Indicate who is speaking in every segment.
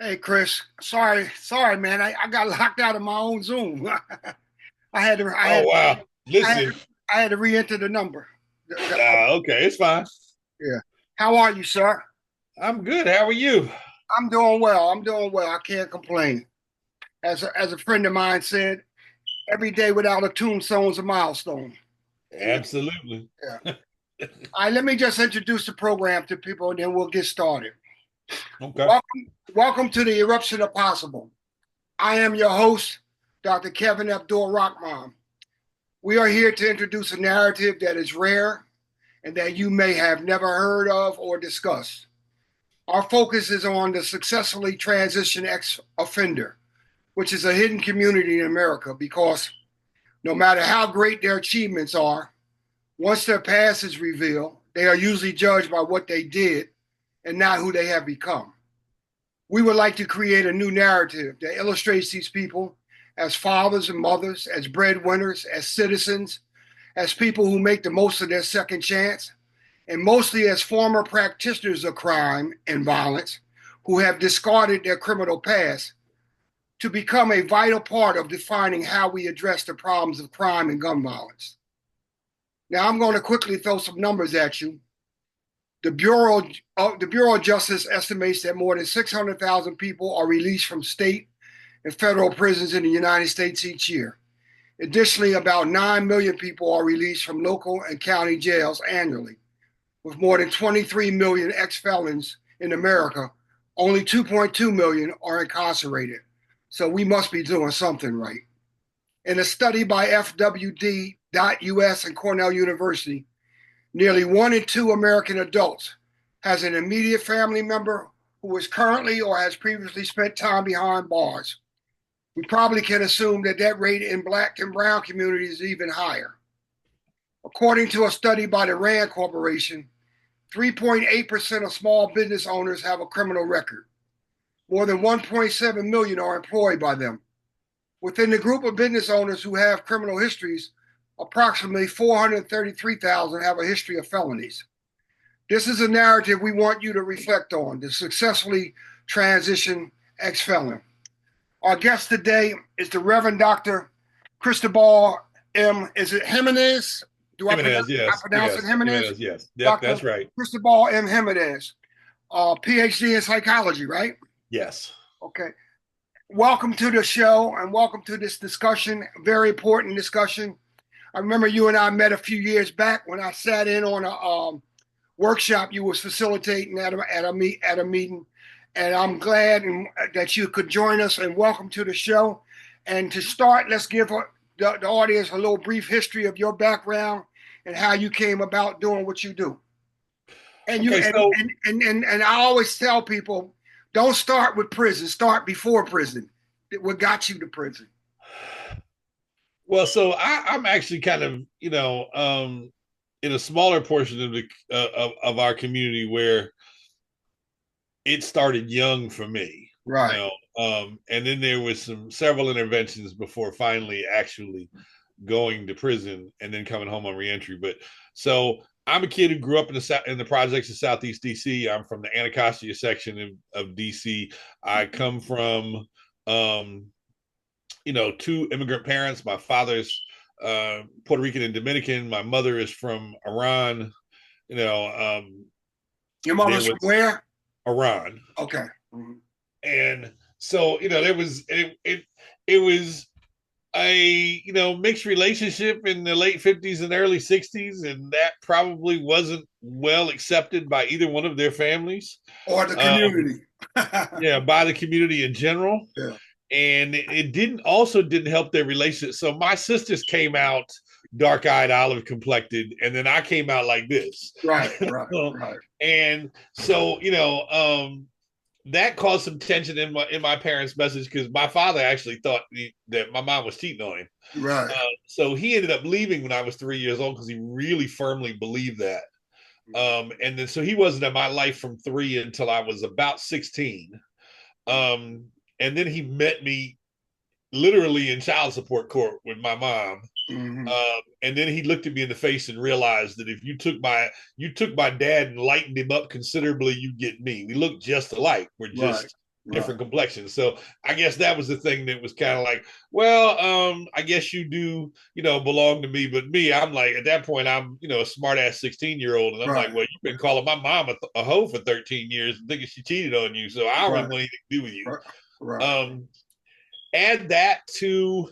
Speaker 1: Hey Chris, sorry, man. I got locked out of my own Zoom. I had to, I
Speaker 2: Oh
Speaker 1: had,
Speaker 2: wow.
Speaker 1: I had,
Speaker 2: Listen.
Speaker 1: I had to re-enter the number.
Speaker 2: Okay, it's fine.
Speaker 1: Yeah. How are you, sir?
Speaker 2: I'm good. How are you?
Speaker 1: I'm doing well. I'm doing well. I can't complain. As a friend of mine said, every day without a tombstone's a milestone. And
Speaker 2: Absolutely.
Speaker 1: yeah. All right, let me just introduce the program to people, and then we'll get started.
Speaker 2: Okay.
Speaker 1: Welcome to the Eruption of Possible. I am your host, Dr. Kevin Abdul Rahman. We are here to introduce a narrative that is rare and that you may have never heard of or discussed. Our focus is on the successfully transitioned ex offender, which is a hidden community in America because no matter how great their achievements are, once their past is revealed, they are usually judged by what they did and not who they have become. We would like to create a new narrative that illustrates these people as fathers and mothers, as breadwinners, as citizens, as people who make the most of their second chance, and mostly as former practitioners of crime and violence who have discarded their criminal past to become a vital part of defining how we address the problems of crime and gun violence. Now, I'm going to quickly throw some numbers at you. The Bureau of Justice estimates that more than 600,000 people are released from state and federal prisons in the United States each year. Additionally, about 9 million people are released from local and county jails annually. With more than 23 million ex felons in America, only 2.2 million are incarcerated. So we must be doing something right. In a study by FWD.US and Cornell University, nearly 1 in 2 American adults has an immediate family member who is currently or has previously spent time behind bars. We probably can assume that that rate in Black and Brown communities is even higher. According to a study by the RAND Corporation, 3.8% of small business owners have a criminal record. More than 1.7 million are employed by them. Within the group of business owners who have criminal histories, approximately 433,000 have a history of felonies. This is a narrative we want you to reflect on to successfully transition ex felon. Our guest today is the Reverend Dr. Cristobal M. Is it Jimenez? Do I pronounce,
Speaker 2: Jimenez,
Speaker 1: I
Speaker 2: yes.
Speaker 1: pronounce it
Speaker 2: Yes.
Speaker 1: Jimenez?
Speaker 2: Jimenez, yes. Yep,
Speaker 1: Dr.
Speaker 2: that's right.
Speaker 1: Cristobal M. Jimenez, PhD in psychology, right?
Speaker 2: Yes.
Speaker 1: Okay. Welcome to the show and welcome to this discussion, very important discussion. I remember you and I met a few years back when I sat in on a workshop you was facilitating at a meeting, and I'm glad that you could join us. And welcome to the show. And to start, let's give the audience a little brief history of your background and how you came about doing what you do. And you
Speaker 2: Okay, so
Speaker 1: and I always tell people, don't start with prison. Start before prison. What got you to prison?
Speaker 2: I'm actually kind of, in a smaller portion of of our community where it started young for me,
Speaker 1: Right.
Speaker 2: and then there was several interventions before finally actually going to prison and then coming home on reentry. But so I'm a kid who grew up in the projects of Southeast DC. I'm from the Anacostia section of DC. I come from two immigrant parents. My father's Puerto Rican and Dominican. My mother is from Iran. You know,
Speaker 1: Your
Speaker 2: there
Speaker 1: mother's from
Speaker 2: was
Speaker 1: where?
Speaker 2: Iran,
Speaker 1: Okay. Mhm.
Speaker 2: and so there was it was a mixed relationship in the late 50s and early 60s, and that probably wasn't well accepted by either one of their families.
Speaker 1: Or the
Speaker 2: um
Speaker 1: community.
Speaker 2: yeah, by the community in general.
Speaker 1: Yeah.
Speaker 2: And it didn't help their relationship. So my sisters came out dark-eyed, olive complected, and then I came out like this.
Speaker 1: Right, right, right.
Speaker 2: And so that caused some tension in my parents' message, because my father actually thought that my mom was cheating on him.
Speaker 1: Right.
Speaker 2: So he ended up leaving when I was 3 years old because he really firmly believed that. And then so he wasn't in my life from three until I was about 16. Um, and then he met me literally in child support court with my mom.
Speaker 1: Mm-hmm.
Speaker 2: And then he looked at me in the face and realized that if you took my dad and lightened him up considerably, you get me. We look just alike. We're
Speaker 1: Right,
Speaker 2: just
Speaker 1: Right.
Speaker 2: different complexions. So I guess that was the thing that was kind of like, well, I guess you do, belong to me. But me, I'm like, at that point, I'm, a smart ass 16-year-old. And I'm like,
Speaker 1: Right.
Speaker 2: well, you've been calling my mom a hoe for 13 years, thinking she cheated on you. So I don't really
Speaker 1: Right.
Speaker 2: want anything to do with you.
Speaker 1: Right. Right.
Speaker 2: Um, Add that to,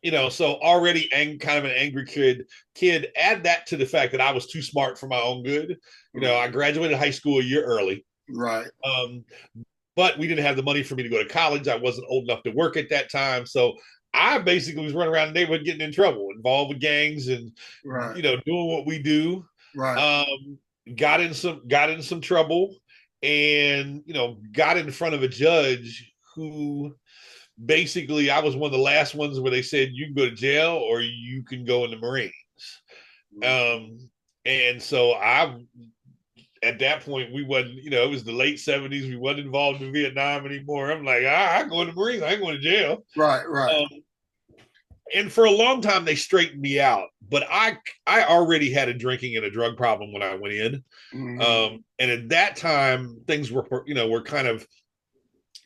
Speaker 2: so already kind of an angry kid, add that to the fact that I was too smart for my own good. I graduated high school a year early.
Speaker 1: Right.
Speaker 2: Um, but we didn't have the money for me to go to college. I wasn't old enough to work at that time. So I basically was running around the neighborhood getting in trouble, involved with gangs and,
Speaker 1: Right.
Speaker 2: doing what we do.
Speaker 1: Right.
Speaker 2: Got in some trouble and, got in front of a judge who basically I was one of the last ones where they said you can go to jail or you can go in the Marines. And so at that point we wasn't, it was the late 70s. We wasn't involved in Vietnam anymore. I'm like, I go in the Marines. I ain't going to jail.
Speaker 1: Right. Right.
Speaker 2: And for a long time they straightened me out, but I already had a drinking and a drug problem when I went in. And at that time things were kind of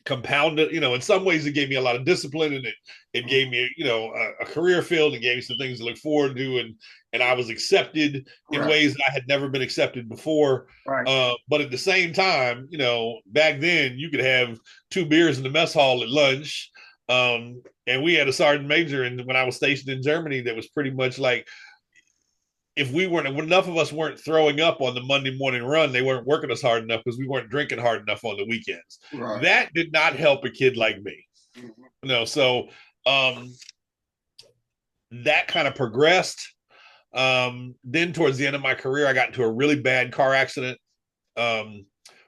Speaker 2: compounded. In some ways it gave me a lot of discipline, and it gave me a career field, and gave me some things to look forward to, and I was accepted in ways that I had never been accepted before.
Speaker 1: Right.
Speaker 2: But at the same time, back then you could have 2 beers in the mess hall at lunch. And we had a sergeant major, and when I was stationed in Germany, that was pretty much like, if enough of us weren't throwing up on the Monday morning run, they weren't working us hard enough because we weren't drinking hard enough on the weekends.
Speaker 1: Right.
Speaker 2: That did not help a kid like me. So that kind of progressed. Then towards the end of my career, I got into a really bad car accident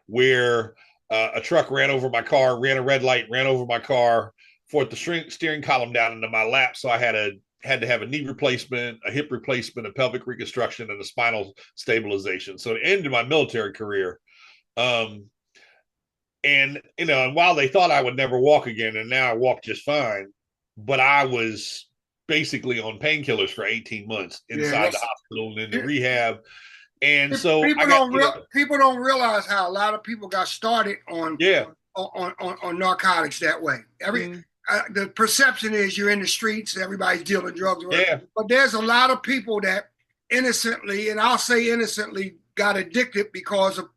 Speaker 2: where a truck ran over my car, ran a red light, ran over my car, forced the steering column down into my lap. So I had to have a knee replacement, a hip replacement, a pelvic reconstruction, and a spinal stabilization. So it ended my military career. And while they thought I would never walk again, and now I walk just fine, but I was basically on painkillers for 18 months inside the hospital and in the rehab. And so
Speaker 1: people don't realize how a lot of people got started on narcotics that way. The perception is you're in the streets, everybody's dealing drugs. But there's a lot of people that innocently, and I'll say innocently, got addicted because of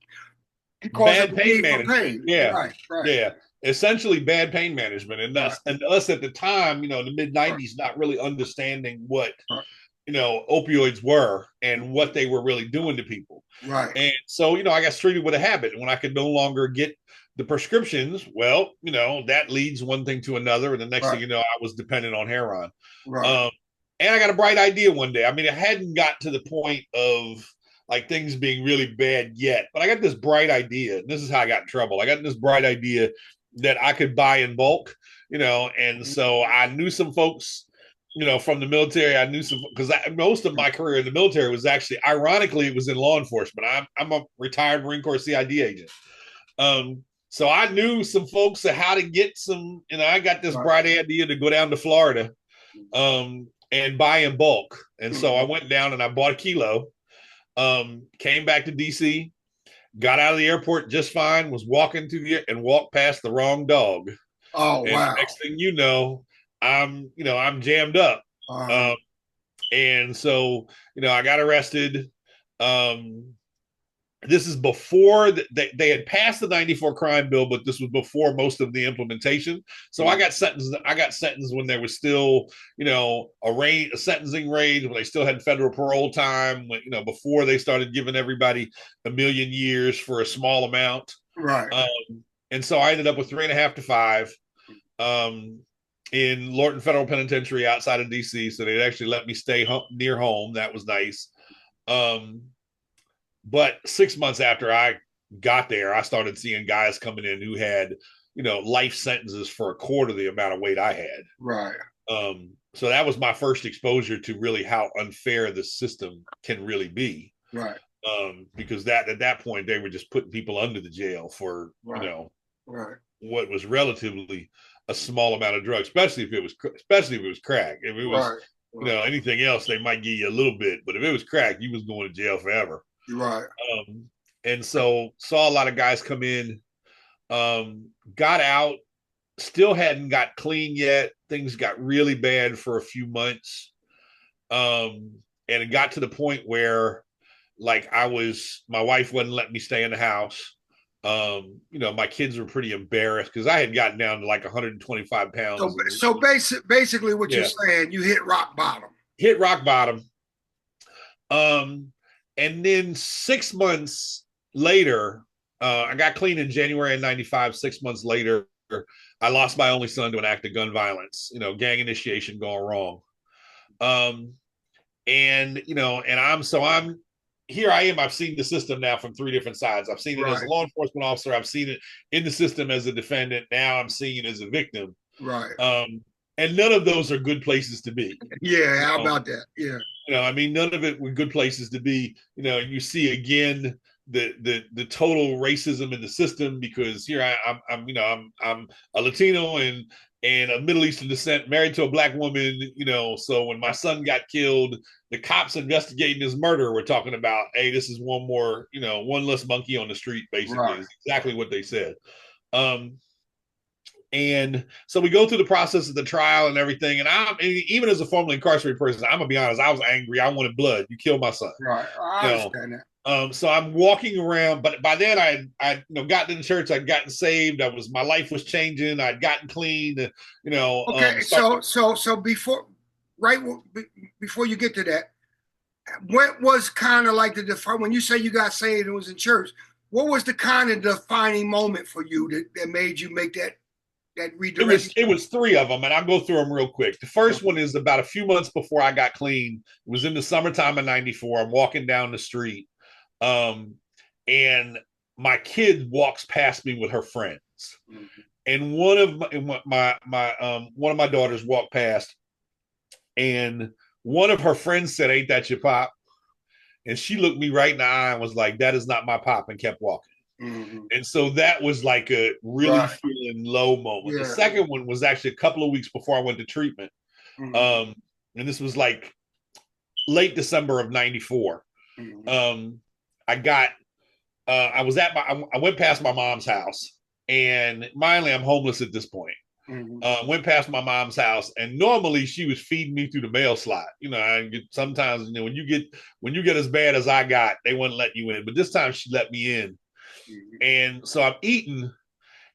Speaker 2: bad pain management.
Speaker 1: Right.
Speaker 2: Yeah. Essentially bad pain management. And us at the time, in the mid 90s, not really understanding what opioids were and what they were really doing to people.
Speaker 1: Right.
Speaker 2: And so, I got treated with a habit. When I could no longer get the prescriptions, well, that leads one thing to another. And the next thing you know, I was dependent on heroin.
Speaker 1: Right.
Speaker 2: And I got a bright idea one day. I mean, it hadn't got to the point of like things being really bad yet, but I got this bright idea. And this is how I got in trouble. I got this bright idea that I could buy in bulk, and so I knew some folks, from the military. I knew some, because most of my career in the military was actually, ironically, it was in law enforcement. I'm a retired Marine Corps CID agent. So I knew some folks of how to get some, I got this bright idea to go down to Florida and buy in bulk. And so I went down and I bought a kilo, came back to DC, got out of the airport just fine, was walking and walked past the wrong dog.
Speaker 1: Oh,
Speaker 2: and
Speaker 1: wow.
Speaker 2: Next thing you know, I'm jammed up. And so, I got arrested. This is before they had passed the 94 crime bill, but this was before most of the implementation. So I got sentenced when there was still, a sentencing range, when they still had federal parole time, when, before they started giving everybody 1 million years for a small amount.
Speaker 1: Right.
Speaker 2: And so I ended up with 3.5 to 5 in Lorton Federal Penitentiary outside of DC. So they'd actually let me stay near home. That was nice. But 6 months after I got there, I started seeing guys coming in who had, life sentences for a quarter the amount of weight I had.
Speaker 1: Right.
Speaker 2: So that was my first exposure to really how unfair the system can really be.
Speaker 1: Right.
Speaker 2: Because at that point they were just putting people under the jail for, what was relatively a small amount of drugs, especially if it was crack. If it was, anything else, they might give you a little bit, but if it was crack, you was going to jail forever.
Speaker 1: Right.
Speaker 2: And so saw a lot of guys come in Got out, still hadn't got clean yet. Things got really bad for a few months. And it got to the point where like my wife wouldn't let me stay in the house. My kids were pretty embarrassed because I had gotten down to like 125
Speaker 1: So
Speaker 2: pounds.
Speaker 1: basically, what you're
Speaker 2: Yeah,
Speaker 1: saying, you hit rock bottom.
Speaker 2: hit rock bottom. And then 6 months later, I got clean in January of '95. 6 months later, I lost my only son to an act of gun violence. Gang initiation gone wrong. Um, and I'm here. I am. I've seen the system now from three different sides. I've seen it as a
Speaker 1: Right.
Speaker 2: law enforcement officer. I've seen it in the system as a defendant. Now I'm seeing it as a victim.
Speaker 1: Right.
Speaker 2: And none of those are good places to be.
Speaker 1: Yeah.
Speaker 2: You
Speaker 1: How
Speaker 2: know,
Speaker 1: about that? Yeah.
Speaker 2: I mean, none of it were good places to be. You see again the total racism in the system because here I'm a Latino and of Middle Eastern descent, married to a black woman. So when my son got killed, the cops investigating his murder were talking about, hey, this is one less monkey on the street. Basically,
Speaker 1: Right.
Speaker 2: is exactly what they said. Um, and so we go through the process of the trial and everything. And even as a formerly incarcerated person, I'm gonna be honest, I was angry. I wanted blood. You killed my son.
Speaker 1: Right. I
Speaker 2: You know.
Speaker 1: understand that.
Speaker 2: So I'm walking around, but by then I gotten in church, I'd gotten saved. My life was changing. I'd gotten clean.
Speaker 1: Okay. So right before you get to that, what was kind of like the define when you say you got saved and was in church? What was the kind of defining moment for you that made you make that redirect?
Speaker 2: It was three of them, and I'll go through them real quick. The first one is about a few months before I got clean. It was in the summertime of '94. I'm walking down the street, and my kid walks past me with her friends, mm-hmm. and one of my daughters walked past, and one of her friends said, "Ain't that your pop?" And she looked me right in the eye and was like, "That is not my pop," and kept walking. Mm-hmm. And so that was like a really feeling low moment. Yeah. The second one was actually a couple of weeks before I went to treatment. Mm-hmm. And this was like late December of '94. Mm-hmm. I went past my mom's house, and finally I'm homeless at this point. Mm-hmm. Went past my mom's house, and normally she was feeding me through the mail slot. Sometimes when you get as bad as I got, they wouldn't let you in, but this time she let me in. Mm-hmm. And so I'm eating,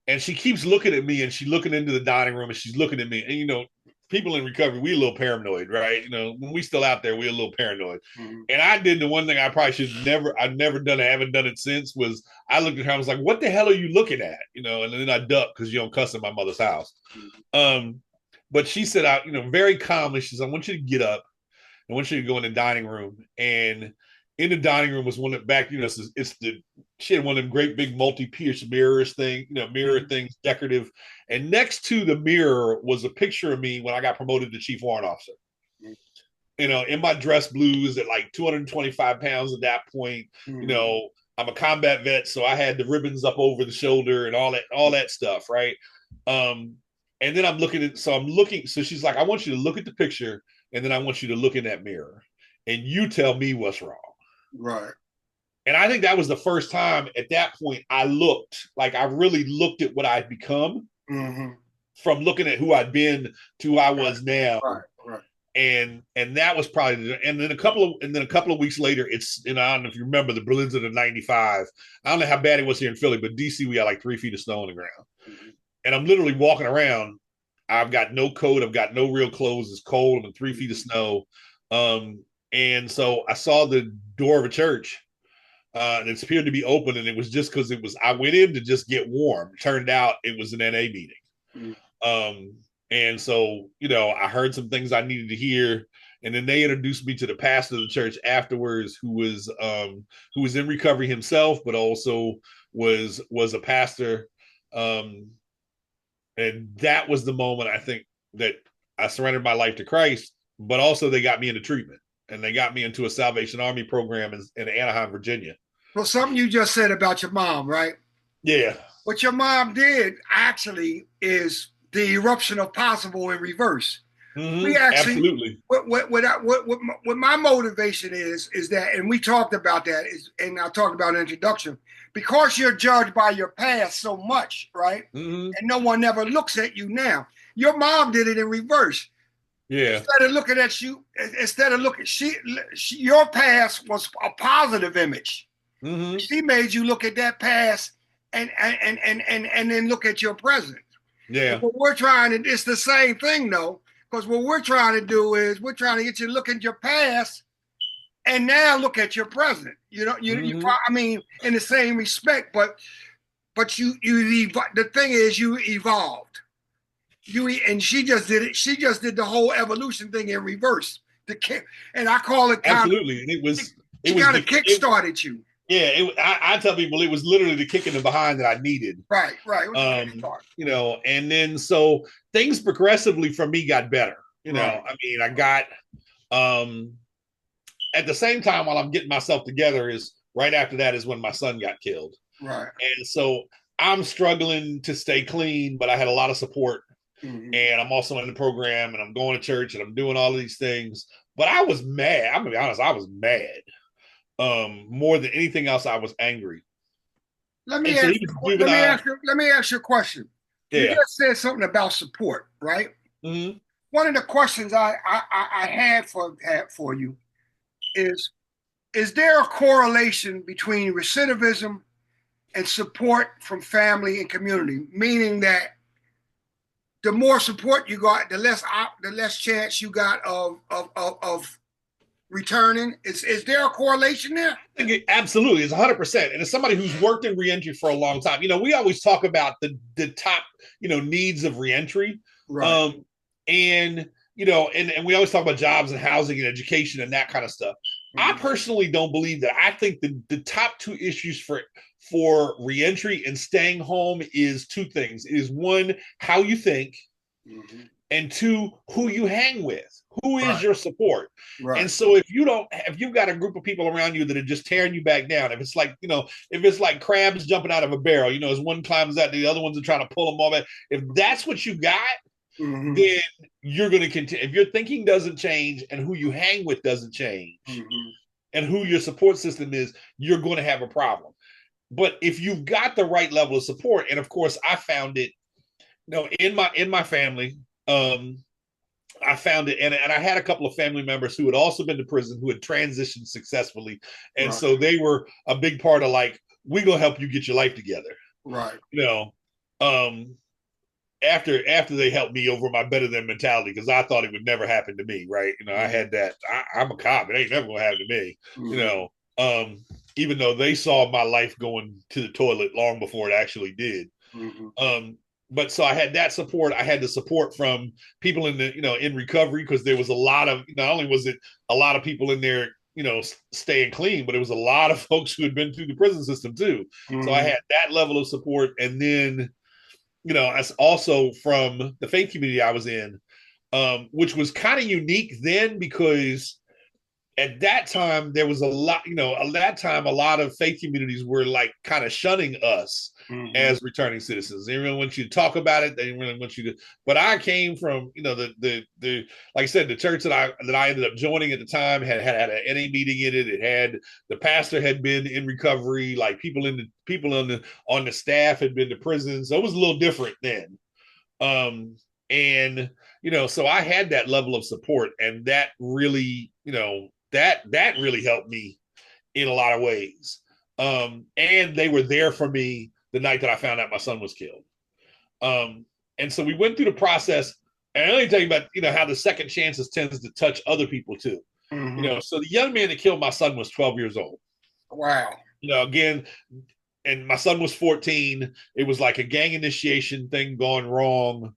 Speaker 2: and she keeps looking at me, and she's looking into the dining room, and she's looking at me. And people in recovery, we a little paranoid, right? When we still out there, we a little paranoid. Mm-hmm. And I did the one thing I probably I've never done, I haven't done it since, was I looked at her, I was like, what the hell are you looking at? And then I ducked because you don't cuss in my mother's house. Mm-hmm. But she said, very calmly, she said, I want you to get up. I want you to go in the dining room. And in the dining room was one of back, she had one of them great big multi-pierce mirrors thing, mirror mm-hmm. things, decorative. And next to the mirror was a picture of me when I got promoted to chief warrant officer. Mm-hmm. In my dress blues at like 225 pounds at that point. Mm-hmm. I'm a combat vet, so I had the ribbons up over the shoulder and all that stuff, right? And then so she's like, I want you to look at the picture, and then I want you to look in that mirror, and you tell me what's wrong.
Speaker 1: Right.
Speaker 2: And I think that was the first time at that point I really looked at what I'd become, mm-hmm. from looking at who I'd been to who I was now.
Speaker 1: Right.
Speaker 2: And that was probably, and then a couple of weeks later, it's, I don't know if you remember the blizzard of '95. I don't know how bad it was here in Philly, but DC, we had like 3 feet of snow on the ground. Mm-hmm. And I'm literally walking around. I've got no coat. I've got no real clothes. It's cold. I'm in 3 feet of snow. And so I saw the door of a church, and it appeared to be open, and it was just because I went in to just get warm. It turned out it was an NA meeting. Mm-hmm. And so, I heard some things I needed to hear, and then they introduced me to the pastor of the church afterwards, who was in recovery himself, but also was a pastor. And that was the moment I think that I surrendered my life to Christ, but also they got me into treatment. And they got me into a Salvation Army program in Anaheim, Virginia. Well,
Speaker 1: something you just said about your mom, right?
Speaker 2: Yeah.
Speaker 1: What your mom did actually is the eruption of possible in reverse.
Speaker 2: Mm-hmm. We actually, absolutely.
Speaker 1: What my motivation is that, and we talked about that, and I talked about in introduction, because you're judged by your past so much, right?
Speaker 2: Mm-hmm.
Speaker 1: And no one ever looks at you now. Your mom did it in reverse.
Speaker 2: Yeah.
Speaker 1: Instead of looking at you, your past was a positive image.
Speaker 2: Mm-hmm.
Speaker 1: She made you look at that past and then look at your present.
Speaker 2: Yeah.
Speaker 1: And what we're trying to, it's the same thing though, because what we're trying to do is we're trying to get you to look at your past and now look at your present. You know, I mean, in the same respect, but the thing is, you evolved. And she just did it. She just did the whole evolution thing in reverse. And I call it
Speaker 2: absolutely. And
Speaker 1: she kind of kick-started you.
Speaker 2: Yeah, I tell people it was literally the kick in the behind that I needed.
Speaker 1: Right.
Speaker 2: You know, and then so things progressively for me got better. You know, I mean, I got at the same time while I'm getting myself together is right after that is when my son got killed.
Speaker 1: Right.
Speaker 2: And so I'm struggling to stay clean, but I had a lot of support. Mm-hmm. And I'm also in the program and I'm going to church and I'm doing all of these things. But I was mad. I'm gonna be honest, I was mad. More than anything else, I was angry.
Speaker 1: Let me ask you a question. Yeah. You just said something about support, right?
Speaker 2: Mm-hmm.
Speaker 1: One of the questions I had for you is there a correlation between recidivism and support from family and community? Meaning that the more support you got, the less chance you got of returning. Is there a correlation there?
Speaker 2: I think absolutely, it's 100%. And as somebody who's worked in reentry for a long time, you know, we always talk about the top, you know, needs of reentry,
Speaker 1: right?
Speaker 2: And you know, and we always talk about jobs and housing and education and that kind of stuff. Mm-hmm. I personally don't believe that. I think the top two issues for reentry and staying home is two things. It is one, how you think, mm-hmm. and two, who you hang with. Who is your support? Right. And so if you've got a group of people around you that are just tearing you back down, if it's like, you know, if it's like crabs jumping out of a barrel, you know, as one climbs out, the other ones are trying to pull them off. If that's what you got, mm-hmm. then you're going to continue. If your thinking doesn't change and who you hang with doesn't change, mm-hmm. and who your support system is, you're going to have a problem. But if you've got the right level of support, and of course I found it, you know, in my family, I found it, and I had a couple of family members who had also been to prison who had transitioned successfully, and right. So they were a big part of like, we're gonna help you get your life together,
Speaker 1: right?
Speaker 2: You know, after they helped me over my better than mentality, because I thought it would never happen to me, right? You know, I had that. I'm a cop; it ain't never gonna happen to me, mm-hmm. You know. Even though they saw my life going to the toilet long before it actually did. Mm-hmm. But so I had that support. I had the support from people in the, you know, in recovery, because there was a lot of, not only was it a lot of people in there, you know, staying clean, but it was a lot of folks who had been through the prison system too. Mm-hmm. So I had that level of support. And then, you know, as also from the faith community I was in, which was kind of unique then, because at that time there was a lot, you know, at that time a lot of faith communities were like kind of shunning us, mm-hmm. as returning citizens. They really want you to talk about it. They really want you to. But I came from, you know, the like I said, the church that I ended up joining at the time had an NA meeting in it. It had, the pastor had been in recovery, like people on the staff had been to prison, so it was a little different then. And you know, so I had that level of support, and that really, you know, that really helped me in a lot of ways. And they were there for me the night that I found out my son was killed. And so we went through the process, and I only tell you about, you know, how the second chances tends to touch other people too. Mm-hmm. You know, so the young man that killed my son was 12 years old.
Speaker 1: Wow.
Speaker 2: You know, again, and my son was 14. It was like a gang initiation thing gone wrong.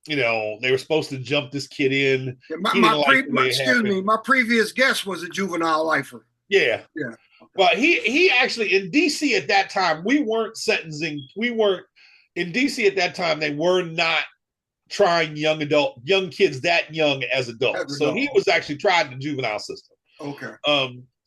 Speaker 2: You know, they were supposed to jump this kid in.
Speaker 1: My previous guest was a juvenile lifer.
Speaker 2: Yeah.
Speaker 1: Yeah.
Speaker 2: But he actually, in DC at that time, we weren't in DC at that time, they were not trying young kids that young as adults. So he was actually tried in the juvenile system.
Speaker 1: Okay.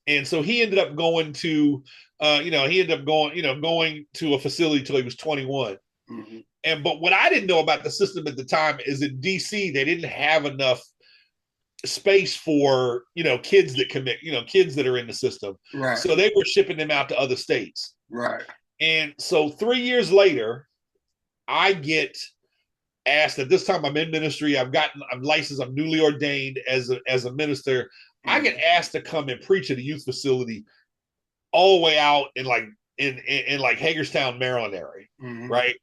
Speaker 2: And so he ended up going to going to a facility till he was 21. Mm-hmm. But what I didn't know about the system at the time is in DC, they didn't have enough space for, kids that commit, kids that are in the system.
Speaker 1: Right.
Speaker 2: So they were shipping them out to other states.
Speaker 1: Right.
Speaker 2: And so 3 years later, I get asked. At this time, I'm in ministry. I'm licensed. I'm newly ordained as a minister. Mm-hmm. I get asked to come and preach at a youth facility all the way out in like Hagerstown, Maryland area, mm-hmm. right?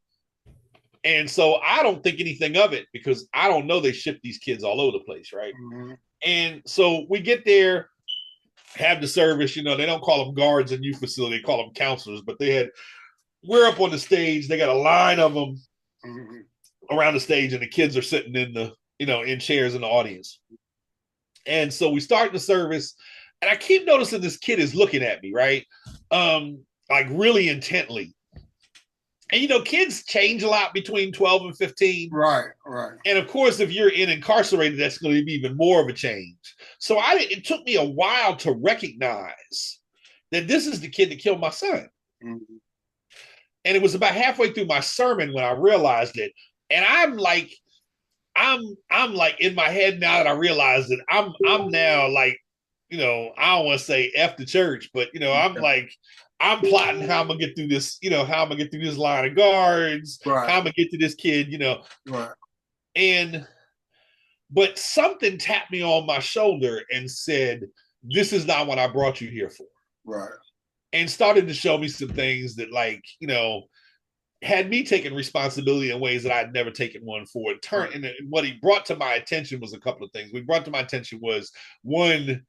Speaker 2: And so I don't think anything of it because I don't know they ship these kids all over the place, right? Mm-hmm. And so we get there, have the service. They don't call them guards in youth facility; they call them counselors. But we're up on the stage. They got a line of them mm-hmm. around the stage, and the kids are sitting in chairs in the audience. And so we start the service, and I keep noticing this kid is looking at me, right? Like really intently. And, kids change a lot between 12 and 15.
Speaker 1: Right, right.
Speaker 2: And, of course, if you're incarcerated, that's going to be even more of a change. So it took me a while to recognize that this is the kid that killed my son. Mm-hmm. And it was about halfway through my sermon when I realized it. And I'm like in my head now that I realized it, I'm now like, I don't want to say F the church, but, I'm like, I'm plotting how I'm gonna get through this, how I'm gonna get through this line of guards, right. How I'm gonna get to this kid, Right. But something tapped me on my shoulder and said, this is not what I brought you here for.
Speaker 1: Right.
Speaker 2: And started to show me some things that had me taking responsibility in ways that I'd never taken one for. Right. And what he brought to my attention was a couple of things. What he brought to my attention was, one,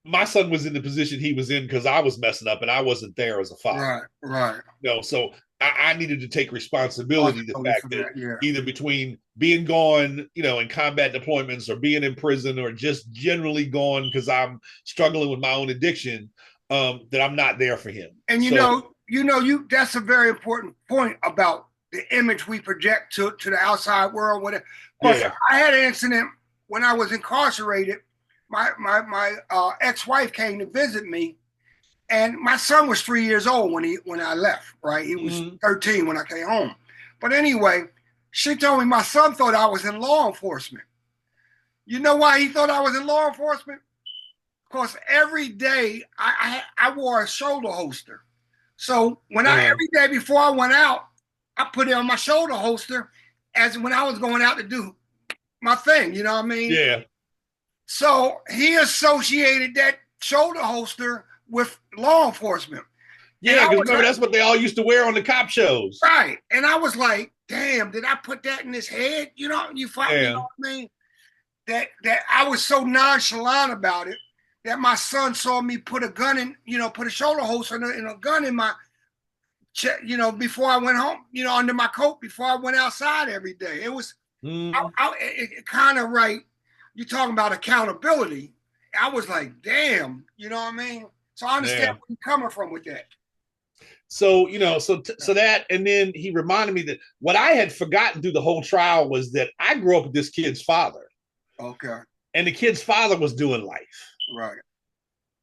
Speaker 2: my son was in the position he was in because I was messing up and I wasn't there as a father.
Speaker 1: Right.
Speaker 2: So I needed to take responsibility. The fact that either between being gone, in combat deployments or being in prison or just generally gone because I'm struggling with my own addiction, that I'm not there for him.
Speaker 1: And that's a very important point about the image we project to the outside world. Whatever. Yeah. I had an incident when I was incarcerated. My ex-wife came to visit me, and my son was 3 years old when I left. Right, he was mm-hmm. 13 when I came home. But anyway, she told me my son thought I was in law enforcement. You know why he thought I was in law enforcement? Because every day I wore a shoulder holster. So when every day before I went out, I put it on my shoulder holster as when I was going out to do my thing. You know what I mean?
Speaker 2: Yeah.
Speaker 1: So he associated that shoulder holster with law enforcement.
Speaker 2: Yeah, because remember, that's what they all used to wear on the cop shows.
Speaker 1: Right. And I was like, damn, did I put that in his head? You know what I mean? That I was so nonchalant about it that my son saw me put a gun in, put a shoulder holster and a gun in my chest, before I went home, under my coat before I went outside every day. It was it kind of right. You're talking about accountability. I was like, damn, you know what I mean? So I understand where you're coming from with that.
Speaker 2: So, so that, and then he reminded me that what I had forgotten through the whole trial was that I grew up with this kid's father.
Speaker 1: Okay.
Speaker 2: And the kid's father was doing life.
Speaker 1: Right.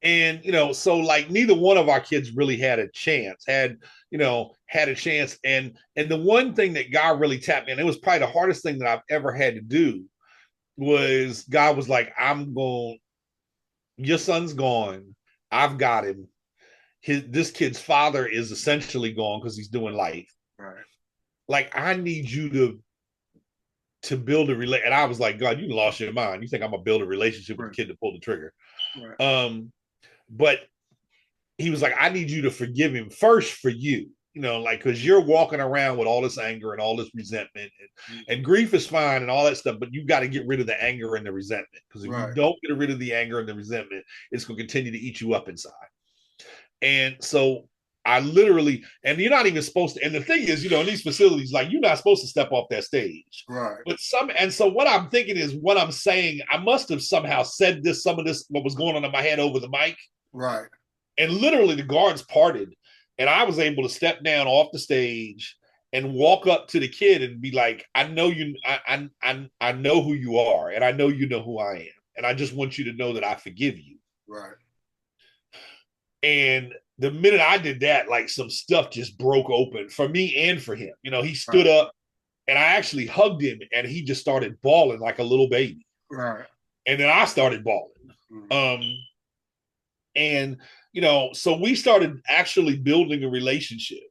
Speaker 2: And, so like neither one of our kids really had a chance, had a chance. And the one thing that God really tapped me, and it was probably the hardest thing that I've ever had to do, was God was like, your son's gone. I've got him. This kid's father is essentially gone because he's doing life.
Speaker 1: Right.
Speaker 2: Like, I need you to build a relationship. And I was like, God, you lost your mind. You think I'm gonna build a relationship with the kid to pull the trigger? Right. But he was like, I need you to forgive him first for you. Because you're walking around with all this anger and all this resentment, and grief is fine and all that stuff, but you've got to get rid of the anger and the resentment. Because if you don't get rid of the anger and the resentment, it's going to continue to eat you up inside. And so I literally, and you're not even supposed to, and the thing is, in these facilities, like, you're not supposed to step off that stage.
Speaker 1: Right.
Speaker 2: But so what I'm thinking is, what I'm saying, I must have somehow said some of this, what was going on in my head over the mic.
Speaker 1: Right.
Speaker 2: And literally the guards parted. And I was able to step down off the stage and walk up to the kid and be like, I know you, I know who you are, and I know you know who I am. And I just want you to know that I forgive you.
Speaker 1: Right.
Speaker 2: And the minute I did that, like, some stuff just broke open for me and for him. He stood up, and I actually hugged him, and he just started bawling like a little baby.
Speaker 1: Right.
Speaker 2: And then I started balling.
Speaker 1: Mm-hmm.
Speaker 2: And so we started actually building a relationship,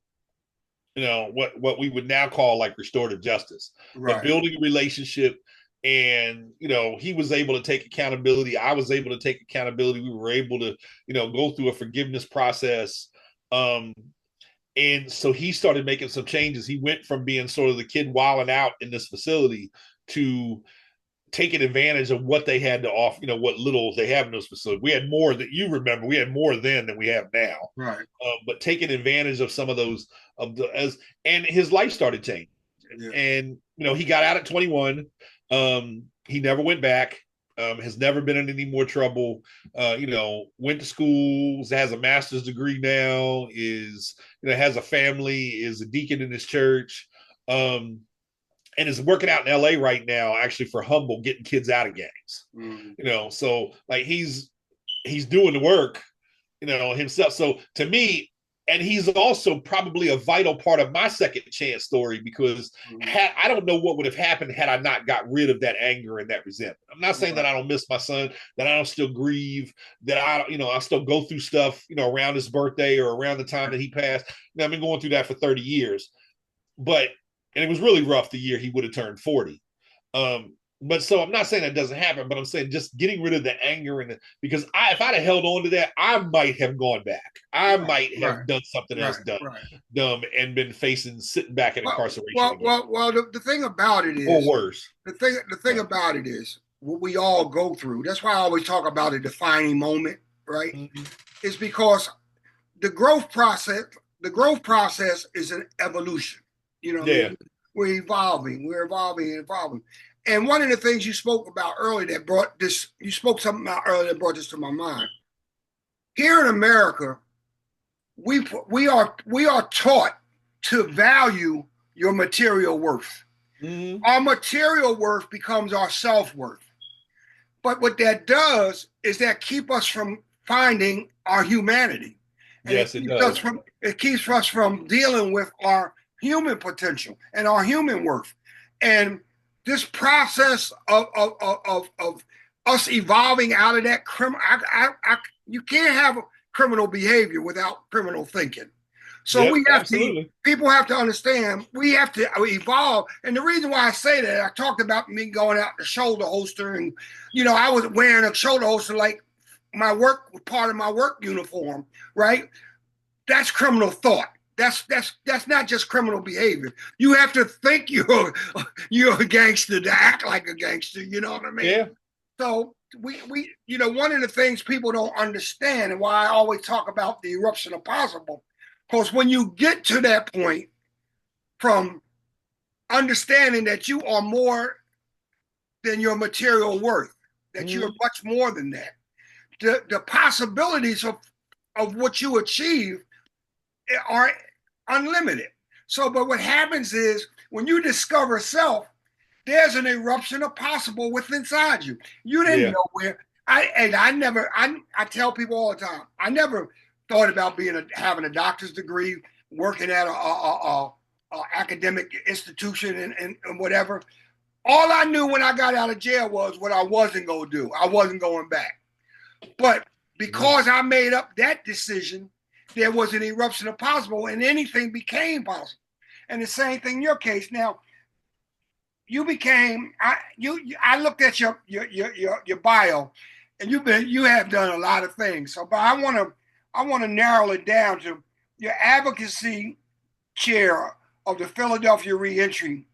Speaker 2: what we would now call like restorative justice, but
Speaker 1: Right.
Speaker 2: building a relationship. And he was able to take accountability, I was able to take accountability, we were able to go through a forgiveness process. And so he started making some changes. He went from being sort of the kid wilding out in this facility to taking advantage of what they had to offer, what little they have in those facilities. We had more that you remember. We had more then than we have now.
Speaker 1: Right.
Speaker 2: But taking advantage of some of those and his life started changing.
Speaker 1: Yeah.
Speaker 2: And he got out at 21. He never went back. Has never been in any more trouble. Went to schools, has a master's degree now, is has a family, is a deacon in his church. And is working out in LA right now, actually for Humble, getting kids out of gangs.
Speaker 1: Mm-hmm.
Speaker 2: So like he's doing the work, himself. So to me, and he's also probably a vital part of my second chance story, because I don't know what would have happened had I not got rid of that anger and that resentment. I'm not saying that I don't miss my son, that I don't still grieve, that I still go through stuff, around his birthday or around the time that he passed. I've been going through that for 30 years, and it was really rough the year he would have turned 40. But so I'm not saying that doesn't happen, but I'm saying just getting rid of the anger because if I'd have held on to that, I might have gone back. I might have done something else dumb and been sitting back in incarceration again.
Speaker 1: Well. The thing about it is,
Speaker 2: or worse.
Speaker 1: The thing about it is what we all go through. That's why I always talk about a defining moment, right? Mm-hmm. It's because the growth process is an evolution. We're evolving. And one of the things you spoke about earlier that brought this to my mind. Here in America, we are taught to value your material worth. Mm-hmm. Our material worth becomes our self-worth. But what that does is that keep us from finding our humanity. And
Speaker 2: yes, it does.
Speaker 1: It keeps us from dealing with our human potential and our human worth. And this process of us evolving out of that you can't have criminal behavior without criminal thinking. So people have to understand, we have to evolve. And the reason why I say that, I talked about me going out the shoulder holster, and I was wearing a shoulder holster like part of my work uniform, right? That's criminal thought. That's not just criminal behavior. You have to think you're a gangster to act like a gangster. You know what I mean?
Speaker 2: Yeah.
Speaker 1: So we one of the things people don't understand, and why I always talk about the eruption of possible, because when you get to that point from understanding that you are more than your material worth, that you're much more than that, the possibilities of what you achieve are unlimited. So, but what happens is when you discover self, there's an eruption of possible within inside you. You didn't know where. I tell people all the time, I never thought about having a doctor's degree, working at a academic institution and whatever. All I knew when I got out of jail was what I wasn't going to do. I wasn't going back. But because I made up that decision, there was an eruption of possible, and anything became possible. And the same thing in your case. Now, you became. I looked at your bio, and you have done a lot of things. So, but I want to narrow it down to your advocacy chair of the Philadelphia Reentry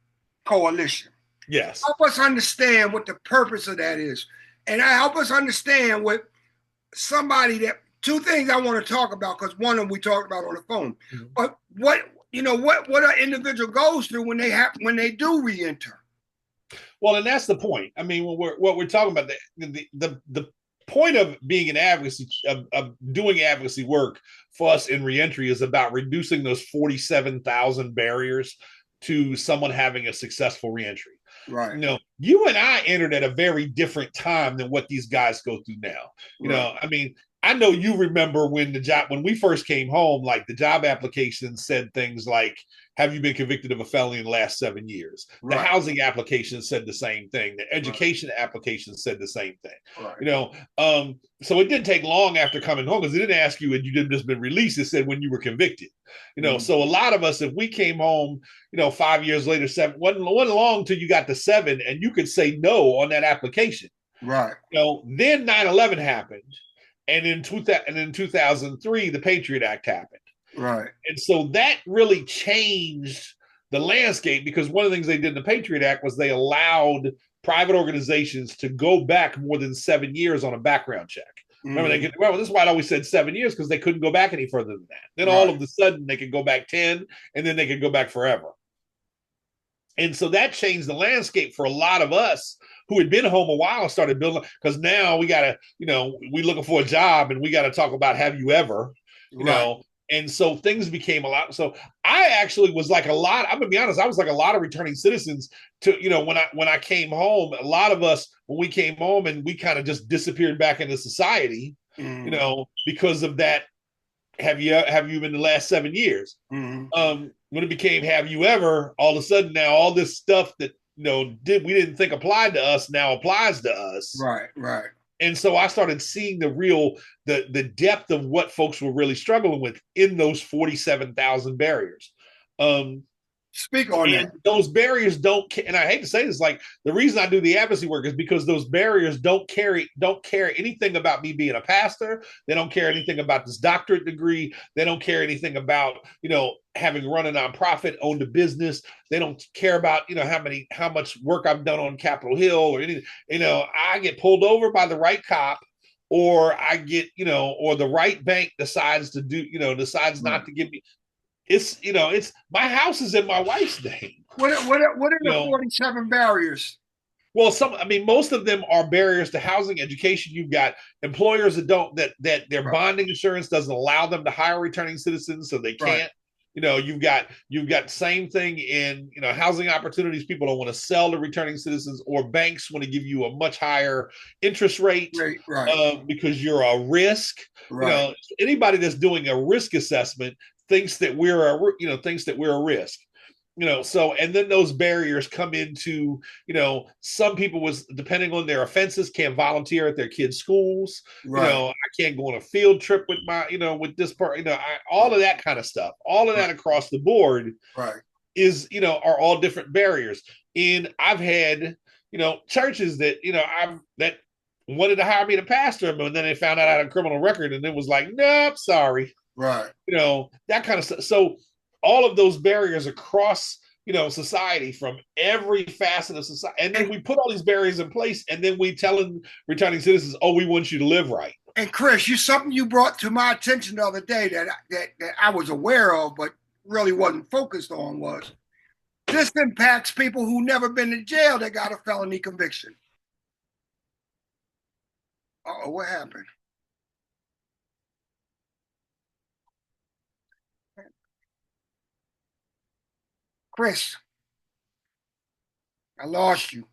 Speaker 1: Coalition.
Speaker 2: Yes.
Speaker 1: Help us understand what the purpose of that is, and help us understand what somebody that. Two things I want to talk about, because one of them we talked about on the phone. Mm-hmm. But what an individual goes through when they do reenter.
Speaker 2: Well, and that's the point. I mean, what we're talking about, the point of being an advocacy of doing advocacy work for us in reentry is about reducing those 47,000 barriers to someone having a successful reentry.
Speaker 1: Right.
Speaker 2: You and I entered at a very different time than what these guys go through now. I mean, I know you remember when we first came home, like the job application said things like, "Have you been convicted of a felony in the last 7 years?" The
Speaker 1: Right.
Speaker 2: housing application said the same thing. The
Speaker 1: Right.
Speaker 2: education application said the same thing.
Speaker 1: Right.
Speaker 2: You know, so it didn't take long after coming home because it didn't ask you when you didn't just been released. It said when you were convicted. You know, so a lot of us, if we came home, 5 years later, wasn't long till you got to 7, and you could say no on that application.
Speaker 1: Right.
Speaker 2: Then 9/11 happened. And in 2003, the Patriot Act happened.
Speaker 1: Right.
Speaker 2: And so that really changed the landscape because one of the things they did in the Patriot Act was they allowed private organizations to go back more than 7 years on a background check. Remember, this is why I always said 7 years because they couldn't go back any further than that. Then all of a sudden they could go back 10 and then they could go back forever. And so that changed the landscape for a lot of us who had been home a while and started building, because now we got to, we looking for a job and we got to talk about have you ever, know. And so things became a lot. So I actually was like a lot, I'm gonna be honest, I was like a lot of returning citizens to, when I came home, a lot of us, when we came home and we kind of just disappeared back into society, because of that. Have you been the last 7 years? When it became have you ever, all of a sudden now all this stuff that we didn't think applied to us now applies to us.
Speaker 1: Right.
Speaker 2: And so I started seeing the depth of what folks were really struggling with in those 47,000 barriers.
Speaker 1: Speak on that.
Speaker 2: Those barriers don't, and I hate to say this, like the reason I do the advocacy work is because those barriers don't care anything about me being a pastor. They don't care anything about this doctorate degree. They don't care anything about, having run a nonprofit, owned a business. They don't care about, how much work I've done on Capitol Hill or anything. I get pulled over by the right cop, or I get, or the right bank decides to do, decides not to give me. It's my house is in my wife's name.
Speaker 1: What are the 47 barriers?
Speaker 2: Well, most of them are barriers to housing, education. You've got employers that their bonding insurance doesn't allow them to hire returning citizens, so they can't. You've got same thing in housing opportunities. People don't want to sell to returning citizens, or banks want to give you a much higher interest rate, because you're a risk. Anybody that's doing a risk assessment thinks that we're a risk. So, and then those barriers come into, some people depending on their offenses, can't volunteer at their kids' schools. I can't go on a field trip with my, with this part, all of that kind of stuff, all of that across the board is, are all different barriers. And I've had, churches that, that wanted to hire me to pastor them, and then they found out I had a criminal record and it was like, nope, sorry. That kind of stuff. So all of those barriers across, society, from every facet of society. And then we put all these barriers in place, and then we telling returning citizens, oh, we want you to live right.
Speaker 1: And Chris, something you brought to my attention the other day that I was aware of, but really wasn't focused on, was this impacts people who never been to jail that got a felony conviction. Uh-oh, what happened? Chris, I lost you.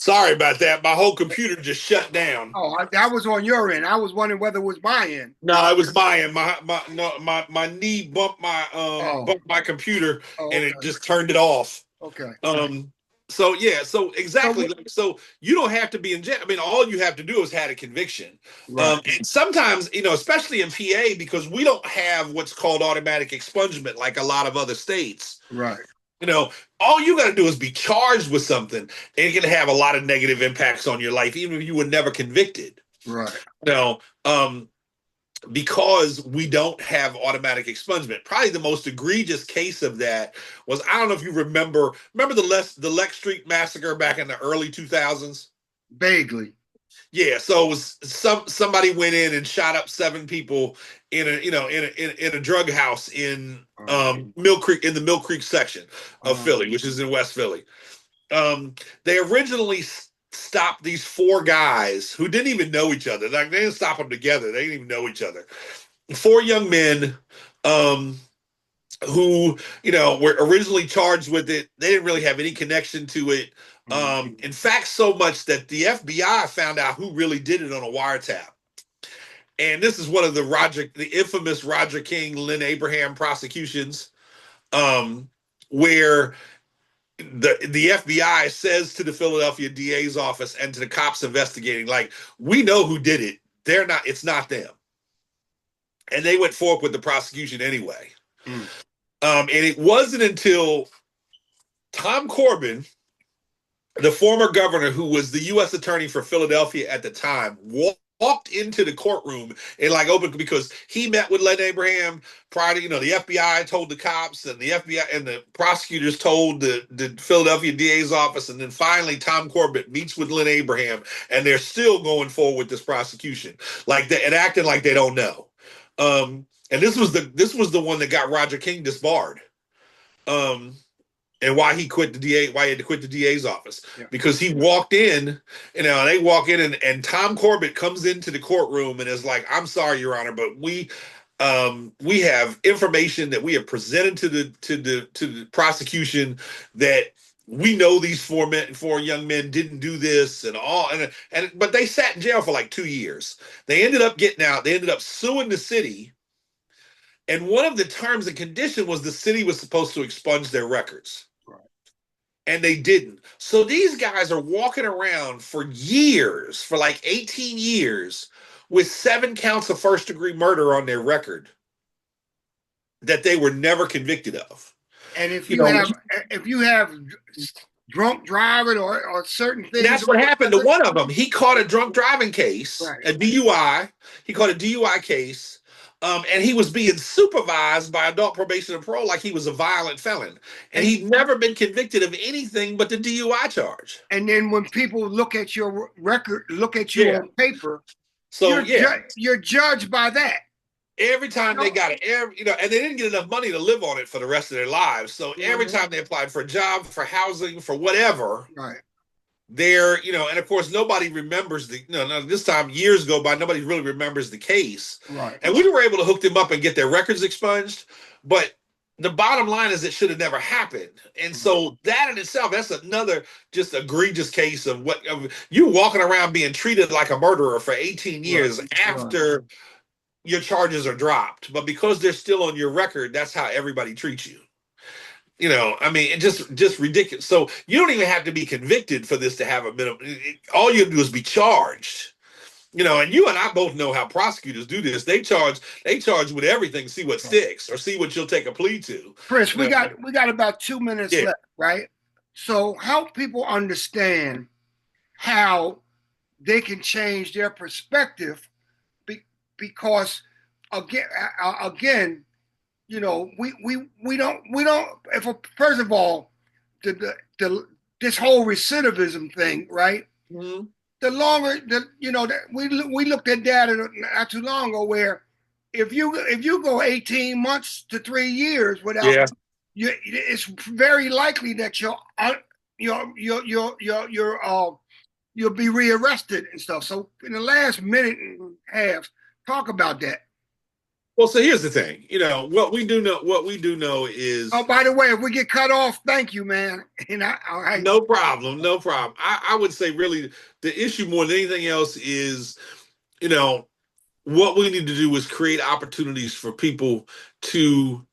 Speaker 2: Sorry about that. My whole computer just shut down.
Speaker 1: Oh, that was on your end. I was wondering whether it was my end.
Speaker 2: No, it was my end. My knee bumped my computer, and it just turned it off.
Speaker 1: Okay.
Speaker 2: So exactly. So you don't have to be in jail. All you have to do is have a conviction. And sometimes, especially in PA, because we don't have what's called automatic expungement like a lot of other states. All you got to do is be charged with something, and it can have a lot of negative impacts on your life, even if you were never convicted. Because we don't have automatic expungement. Probably the most egregious case of that was, I don't know if you remember the Lex Street massacre back in the early 2000s?
Speaker 1: Vaguely.
Speaker 2: Yeah, so it was somebody went in and shot up 7 people, in a in a drug house in
Speaker 1: Uh,
Speaker 2: Mill Creek, in the Mill Creek section of
Speaker 1: uh,
Speaker 2: Philly, which is in West Philly. They originally stopped these four guys who didn't even know each other. Like they didn't stop them together. They didn't even know each other. Four young men, um, who were originally charged with it. They didn't really have any connection to it. In fact, so much that the FBI found out who really did it on a wiretap. And this is one of the infamous Roger King, Lynn Abraham prosecutions, where the FBI says to the Philadelphia DA's office and to the cops investigating, like, we know who did it. They're not. It's not them. And they went forward with the prosecution anyway.
Speaker 1: mm.
Speaker 2: And it wasn't until Tom Corbin, the former governor who was the U.S. attorney for Philadelphia at the time, walked into the courtroom and like opened, because he met with Len Abraham prior to, the FBI told the cops, and the FBI and the prosecutors told the Philadelphia DA's office, and then finally Tom Corbin meets with Len Abraham, and they're still going forward with this prosecution, like that, and acting like they don't know. And this was the one that got Roger King disbarred. And why he quit the DA, why he had to quit the DA's office. Yeah. Because he walked in, they walk in, and Tom Corbett comes into the courtroom and is like, "I'm sorry, Your Honor, but we have information that we have presented to the prosecution that we know these four young men didn't do this and all, but they sat in jail for like 2 years. They ended up getting out. They ended up suing the city. And one of the terms and condition was the city was supposed to expunge their records. Right. And they didn't. So these guys are walking around for years, for like 18 years, with 7 counts of first-degree murder on their record that they were never convicted of.
Speaker 1: And if you have drunk driving or certain things.
Speaker 2: That's what happened to one of them. He caught a drunk driving case, right. A DUI. He caught a DUI case. And he was being supervised by adult probation and parole like he was a violent felon. And he'd never been convicted of anything but the DUI charge.
Speaker 1: And then when people look at your record, look at you on paper,
Speaker 2: so
Speaker 1: you're judged by that.
Speaker 2: Every time they got it, and they didn't get enough money to live on it for the rest of their lives. So every time they applied for a job, for housing, for whatever,
Speaker 1: right.
Speaker 2: They're, and of course, nobody remembers this time, years go by, nobody really remembers the case.
Speaker 1: Right.
Speaker 2: And we were able to hook them up and get their records expunged. But the bottom line is it should have never happened. And so that in itself, that's another just egregious case of you walking around being treated like a murderer for 18 years after your charges are dropped. But because they're still on your record, that's how everybody treats you. It's just ridiculous. So you don't even have to be convicted for this to have a minimum. All you do is be charged. And you and I both know how prosecutors do this. They charge with everything, see what sticks or see what you'll take a plea to.
Speaker 1: Chris, we got about 2 minutes left, right? So help people understand how they can change their perspective, because again, we don't. First of all, this whole recidivism thing, right?
Speaker 2: Mm-hmm.
Speaker 1: The longer we looked at data not too long ago where if you go 18 months to 3 years without, it's very likely that you'll be rearrested and stuff. So in the last minute and a half, talk about that.
Speaker 2: Well, so here's the thing. What we do know is.
Speaker 1: Oh, by the way, if we get cut off, thank you, man. All right.
Speaker 2: No problem. I would say really the issue more than anything else is, what we need to do is create opportunities for people to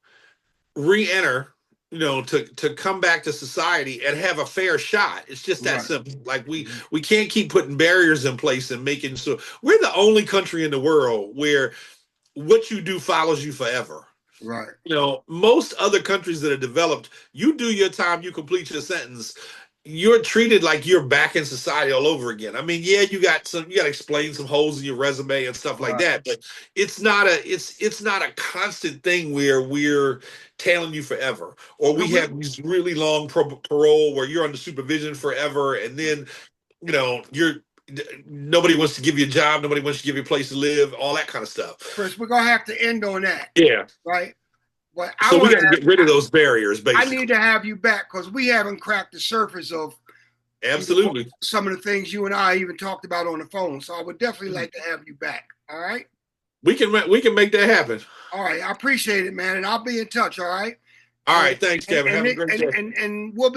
Speaker 2: re-enter, to come back to society and have a fair shot. It's just that simple. Like we can't keep putting barriers in place and making so. We're the only country in the world where what you do follows you forever.
Speaker 1: Right.
Speaker 2: Most other countries that are developed, you do your time, you complete your sentence, you're treated like you're back in society all over again. I mean, you got to explain some holes in your resume and stuff like that, but it's not a constant thing where we're tailing you forever, or we have these really long parole where you're under supervision forever, and then you're
Speaker 3: nobody wants to give you a job, nobody wants to give you a place to live, all that kind of stuff.
Speaker 1: Chris, we're gonna have to end on that.
Speaker 3: Yeah.
Speaker 1: Right. But
Speaker 3: so we got to get rid of those barriers, basically.
Speaker 1: I need to have you back because we haven't cracked the surface of
Speaker 3: absolutely
Speaker 1: some of the things you and I even talked about on the phone. So I would definitely like to have you back. All right.
Speaker 3: We can make that happen.
Speaker 1: All right. I appreciate it, man. And I'll be in touch. All right.
Speaker 3: All right. Thanks, Kevin. Have a great day.
Speaker 1: And we'll be